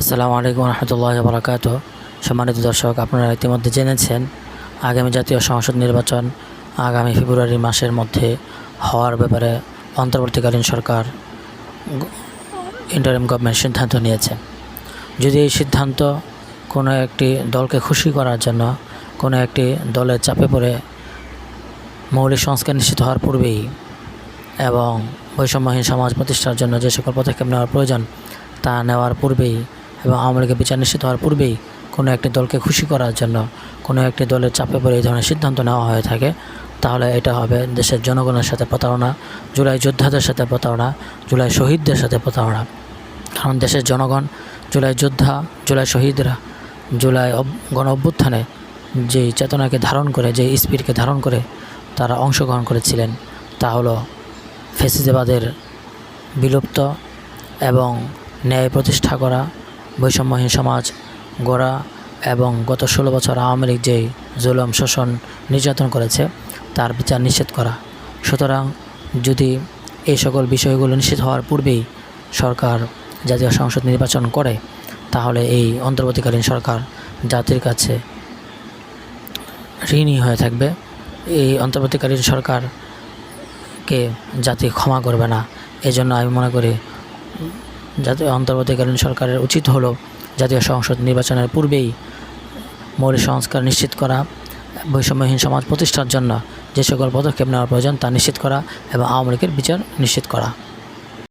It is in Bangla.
আসসালামু আলাইকুম রহমতুল্লাহি ওয়া বারাকাতুহু। সম্মানিত দর্শক, আপনারা ইতিমধ্যে জেনেছেন আগামী জাতীয় সংসদ নির্বাচন আগামী ফেব্রুয়ারি মাসের মধ্যে হওয়ার ব্যাপারে অন্তর্বর্তীকালীন সরকার ইন্টারিম গভর্নমেন্ট সিদ্ধান্ত নিয়েছে। যদি এই সিদ্ধান্ত কোনো একটি দলকে খুশি করার জন্য, কোনো একটি দলের চাপে পড়ে মৌলিক সংস্কার নিশ্চিত হওয়ার পূর্বেই এবং বৈষম্যহীন সমাজ প্রতিষ্ঠার জন্য যে সকল পদক্ষেপ নেওয়ার প্রয়োজন তা নেওয়ার পূর্বেই এবং আওয়ামী লীগের বিচার নিশ্চিত হওয়ার পূর্বেই কোনো একটি দলকে খুশি করার জন্য কোনো একটি দলের চাপে পড়ে এই ধরনের সিদ্ধান্ত নেওয়া হয়ে থাকে, তাহলে এটা হবে দেশের জনগণের সাথে প্রতারণা, জুলাই যোদ্ধাদের সাথে প্রতারণা, জুলাই শহীদদের সাথে প্রতারণা। কারণ দেশের জনগণ, জুলাই যোদ্ধা, জুলাই শহীদরা জুলাই গণ অভ্যুত্থানে যেই চেতনাকে ধারণ করে, যে স্পিরিটকে ধারণ করে তারা অংশগ্রহণ করেছিলেন, তা হলো ফ্যাসিবাদের বিলুপ্ত এবং ন্যায় প্রতিষ্ঠা করা, বৈষম্যহীন সমাজ গড়া এবং গত 16 বছর আওয়ামী লীগ যেই জুলুম, শোষণ, নির্যাতন করেছে তার বিচার নিশ্চিত করা। সুতরাং যদি এই সকল বিষয়গুলো নিশ্চিত হওয়ার পূর্বেই সরকার জাতীয় সংসদ নির্বাচন করে, তাহলে এই অন্তর্বর্তীকালীন সরকার জাতির কাছে ঋণী হয়ে থাকবে। এই অন্তর্বর্তীকালীন সরকারকে জাতি ক্ষমা করবে না। এজন্য আমি মনে করি জাতীয় অন্তর্বর্তীকালীন সরকারের উচিত হলো জাতীয় সংসদ নির্বাচনের পূর্বেই মৌলিক সংস্কার নিশ্চিত করা, বৈষম্যহীন সমাজ প্রতিষ্ঠার জন্য যে সকল পদক্ষেপ নেওয়ার প্রয়োজন তা নিশ্চিত করা এবং আওয়ামী লীগের বিচার নিশ্চিত করা।